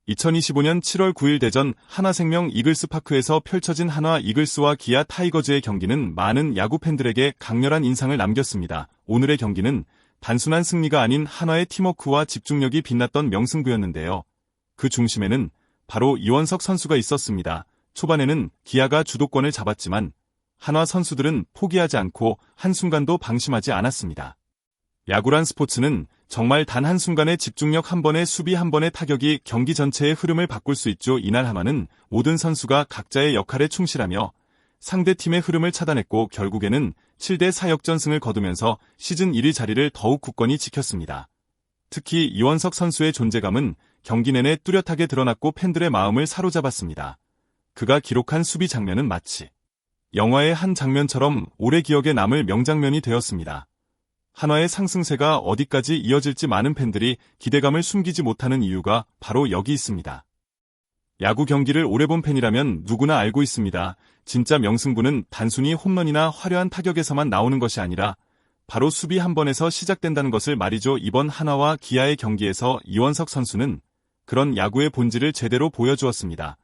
2025년 7월 9일 대전 하나생명 이글스파크에서 펼쳐진 한화 이글스와 기아 타이거즈의 경기는 많은 야구 팬들에게 강렬한 인상을 남겼습니다. 오늘의 경기는 단순한 승리가 아닌 한화의 팀워크와 집중력이 빛났던 명승부였는데요. 그 중심에는 바로 이원석 선수가 있었습니다. 초반에는 기아가 주도권을 잡았지만 한화 선수들은 포기하지 않고 한순간도 방심하지 않았습니다. 야구란 스포츠는 정말 단 한순간의 집중력 한 번의 수비 한 번의 타격이 경기 전체의 흐름을 바꿀 수 있죠. 이날 한화는 모든 선수가 각자의 역할에 충실하며 상대팀의 흐름을 차단했고 결국에는 7대4 역전승을 거두면서 시즌 1위 자리를 더욱 굳건히 지켰습니다. 특히 이원석 선수의 존재감은 경기 내내 뚜렷하게 드러났고 팬들의 마음을 사로잡았습니다. 그가 기록한 수비 장면은 마치 영화의 한 장면처럼 오래 기억에 남을 명장면이 되었습니다. 한화의 상승세가 어디까지 이어질지 많은 팬들이 기대감을 숨기지 못하는 이유가 바로 여기 있습니다. 야구 경기를 오래 본 팬이라면 누구나 알고 있습니다. 진짜 명승부는 단순히 홈런이나 화려한 타격에서만 나오는 것이 아니라 바로 수비 한 번에서 시작된다는 것을 말이죠. 이번 한화와 기아의 경기에서 이원석 선수는 그런 야구의 본질을 제대로 보여주었습니다.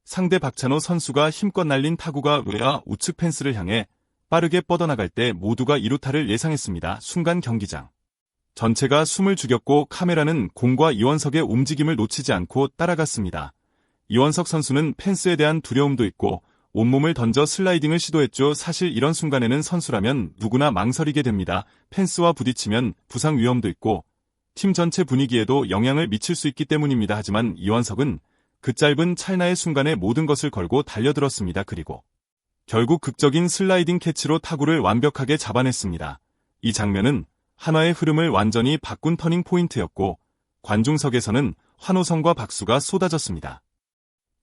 상대 박찬호 선수가 힘껏 날린 타구가 외야 우측 펜스를 향해 빠르게 뻗어나갈 때 모두가 이루타를 예상했습니다. 순간 경기장 전체가 숨을 죽였고 카메라는 공과 이원석의 움직임을 놓치지 않고 따라갔습니다. 이원석 선수는 펜스에 대한 두려움도 있고 온몸을 던져 슬라이딩을 시도했죠. 사실 이런 순간에는 선수라면 누구나 망설이게 됩니다. 펜스와 부딪히면 부상 위험도 있고 팀 전체 분위기에도 영향을 미칠 수 있기 때문입니다. 하지만 이원석은 그 짧은 찰나의 순간에 모든 것을 걸고 달려들었습니다. 그리고 결국 극적인 슬라이딩 캐치로 타구를 완벽하게 잡아냈습니다. 이 장면은 한화의 흐름을 완전히 바꾼 터닝 포인트였고 관중석에서는 환호성과 박수가 쏟아졌습니다.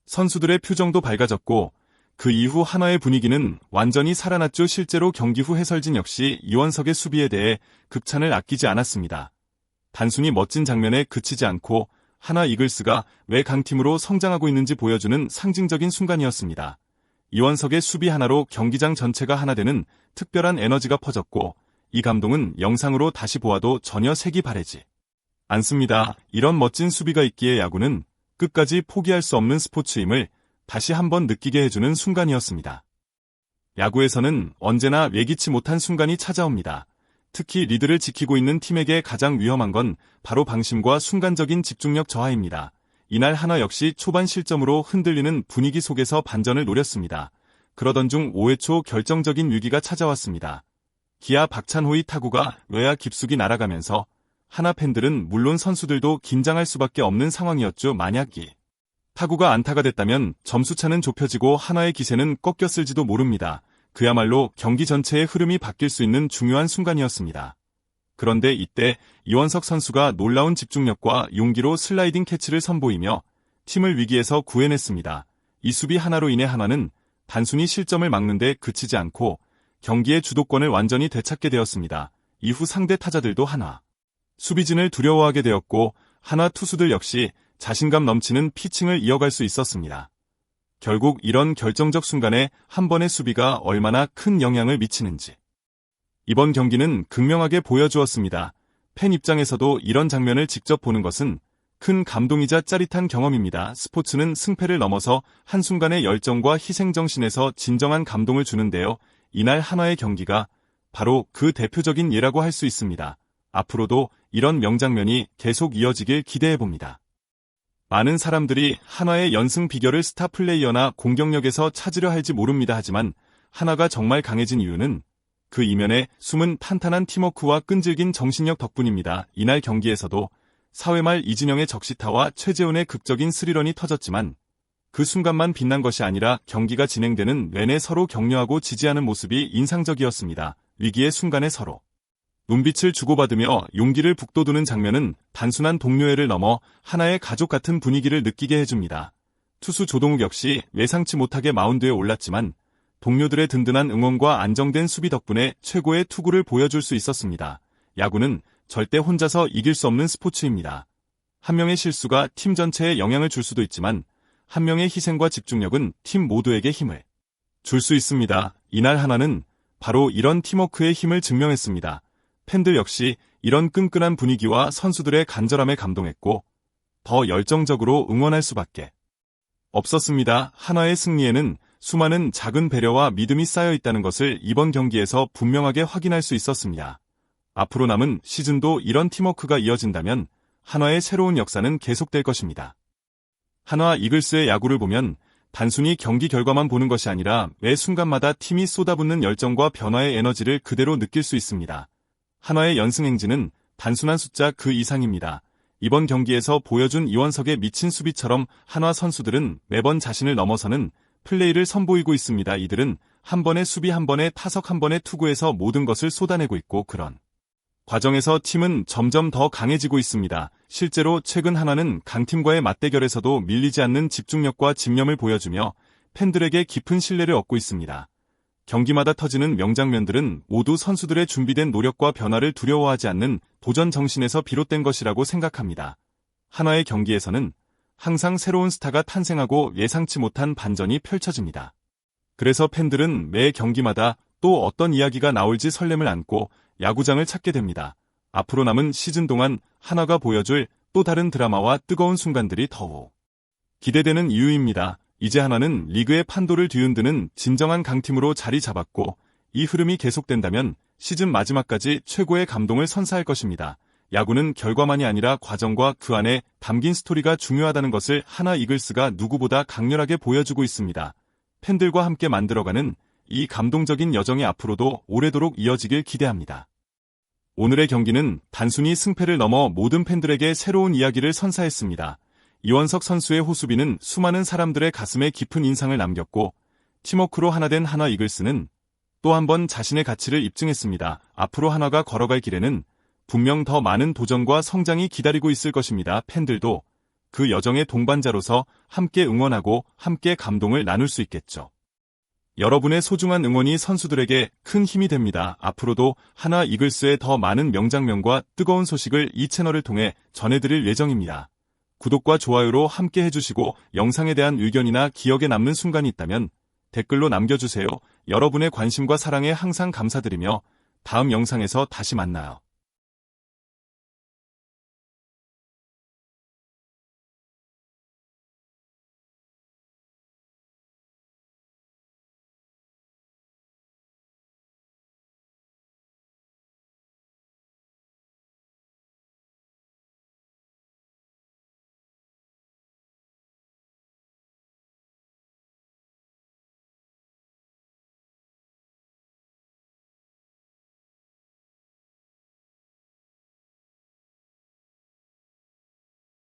선수들의 표정도 밝아졌고 그 이후 한화의 분위기는 완전히 살아났죠. 실제로 경기 후 해설진 역시 이원석의 수비에 대해 극찬을 아끼지 않았습니다. 단순히 멋진 장면에 그치지 않고 한화 이글스가 왜 강팀으로 성장하고 있는지 보여주는 상징적인 순간이었습니다. 이원석의 수비 하나로 경기장 전체가 하나 되는 특별한 에너지가 퍼졌고 이 감동은 영상으로 다시 보아도 전혀 색이 바래지 않습니다. 이런 멋진 수비가 있기에 야구는 끝까지 포기할 수 없는 스포츠임을 다시 한번 느끼게 해주는 순간이었습니다. 야구에서는 언제나 예기치 못한 순간이 찾아옵니다. 특히 리드를 지키고 있는 팀에게 가장 위험한 건 바로 방심과 순간적인 집중력 저하입니다. 이날 한화 역시 초반 실점으로 흔들리는 분위기 속에서 반전을 노렸습니다. 그러던 중 5회 초 결정적인 위기가 찾아왔습니다. 기아 박찬호의 타구가 외야 깊숙이 날아가면서 한화 팬들은 물론 선수들도 긴장할 수밖에 없는 상황이었죠. 만약 이 타구가 안타가 됐다면 점수차는 좁혀지고 한화의 기세는 꺾였을지도 모릅니다. 그야말로 경기 전체의 흐름이 바뀔 수 있는 중요한 순간이었습니다. 그런데 이때 이원석 선수가 놀라운 집중력과 용기로 슬라이딩 캐치를 선보이며 팀을 위기에서 구해냈습니다. 이 수비 하나로 인해 한화는 단순히 실점을 막는 데 그치지 않고 경기의 주도권을 완전히 되찾게 되었습니다. 이후 상대 타자들도 한화 수비진을 두려워하게 되었고 한화 투수들 역시 자신감 넘치는 피칭을 이어갈 수 있었습니다. 결국 이런 결정적 순간에 한 번의 수비가 얼마나 큰 영향을 미치는지 이번 경기는 극명하게 보여주었습니다. 팬 입장에서도 이런 장면을 직접 보는 것은 큰 감동이자 짜릿한 경험입니다. 스포츠는 승패를 넘어서 한순간의 열정과 희생정신에서 진정한 감동을 주는데요. 이날 한화의 경기가 바로 그 대표적인 예라고 할 수 있습니다. 앞으로도 이런 명장면이 계속 이어지길 기대해봅니다. 많은 사람들이 한화의 연승 비결을 스타 플레이어나 공격력에서 찾으려 할지 모릅니다. 하지만 한화가 정말 강해진 이유는 그 이면에 숨은 탄탄한 팀워크와 끈질긴 정신력 덕분입니다. 이날 경기에서도 4회 말 이진영의 적시타와 최재훈의 극적인 스리런이 터졌지만 그 순간만 빛난 것이 아니라 경기가 진행되는 내내 서로 격려하고 지지하는 모습이 인상적이었습니다. 위기의 순간에 서로 눈빛을 주고받으며 용기를 북돋우는 장면은 단순한 동료애를 넘어 하나의 가족 같은 분위기를 느끼게 해줍니다. 투수 조동욱 역시 예상치 못하게 마운드에 올랐지만 동료들의 든든한 응원과 안정된 수비 덕분에 최고의 투구를 보여줄 수 있었습니다. 야구는 절대 혼자서 이길 수 없는 스포츠입니다. 한 명의 실수가 팀 전체에 영향을 줄 수도 있지만 한 명의 희생과 집중력은 팀 모두에게 힘을 줄 수 있습니다. 이날 한화는 바로 이런 팀워크의 힘을 증명했습니다. 팬들 역시 이런 끈끈한 분위기와 선수들의 간절함에 감동했고 더 열정적으로 응원할 수밖에 없었습니다. 한화의 승리에는 수많은 작은 배려와 믿음이 쌓여 있다는 것을 이번 경기에서 분명하게 확인할 수 있었습니다. 앞으로 남은 시즌도 이런 팀워크가 이어진다면 한화의 새로운 역사는 계속될 것입니다. 한화 이글스의 야구를 보면 단순히 경기 결과만 보는 것이 아니라 매 순간마다 팀이 쏟아붓는 열정과 변화의 에너지를 그대로 느낄 수 있습니다. 한화의 연승 행진은 단순한 숫자 그 이상입니다. 이번 경기에서 보여준 이원석의 미친 수비처럼 한화 선수들은 매번 자신을 넘어서는 플레이를 선보이고 있습니다. 이들은 한 번의 수비 한 번의 타석 한 번의 투구에서 모든 것을 쏟아내고 있고 그런 과정에서 팀은 점점 더 강해지고 있습니다. 실제로 최근 한화는 강팀과의 맞대결에서도 밀리지 않는 집중력과 집념을 보여주며 팬들에게 깊은 신뢰를 얻고 있습니다. 경기마다 터지는 명장면들은 모두 선수들의 준비된 노력과 변화를 두려워하지 않는 도전 정신에서 비롯된 것이라고 생각합니다. 한화의 경기에서는 항상 새로운 스타가 탄생하고 예상치 못한 반전이 펼쳐집니다. 그래서 팬들은 매 경기마다 또 어떤 이야기가 나올지 설렘을 안고 야구장을 찾게 됩니다. 앞으로 남은 시즌 동안 한화가 보여줄 또 다른 드라마와 뜨거운 순간들이 더욱 기대되는 이유입니다. 이제 한화는 리그의 판도를 뒤흔드는 진정한 강팀으로 자리 잡았고 이 흐름이 계속된다면 시즌 마지막까지 최고의 감동을 선사할 것입니다. 야구는 결과만이 아니라 과정과 그 안에 담긴 스토리가 중요하다는 것을 한화 이글스가 누구보다 강렬하게 보여주고 있습니다. 팬들과 함께 만들어가는 이 감동적인 여정이 앞으로도 오래도록 이어지길 기대합니다. 오늘의 경기는 단순히 승패를 넘어 모든 팬들에게 새로운 이야기를 선사했습니다. 이원석 선수의 호수비는 수많은 사람들의 가슴에 깊은 인상을 남겼고 팀워크로 하나 된 한화 이글스는 또 한 번 자신의 가치를 입증했습니다. 앞으로 한화가 걸어갈 길에는 분명 더 많은 도전과 성장이 기다리고 있을 것입니다. 팬들도 그 여정의 동반자로서 함께 응원하고 함께 감동을 나눌 수 있겠죠. 여러분의 소중한 응원이 선수들에게 큰 힘이 됩니다. 앞으로도 한화 이글스의 더 많은 명장면과 뜨거운 소식을 이 채널을 통해 전해드릴 예정입니다. 구독과 좋아요로 함께 해주시고 영상에 대한 의견이나 기억에 남는 순간이 있다면 댓글로 남겨주세요. 여러분의 관심과 사랑에 항상 감사드리며 다음 영상에서 다시 만나요.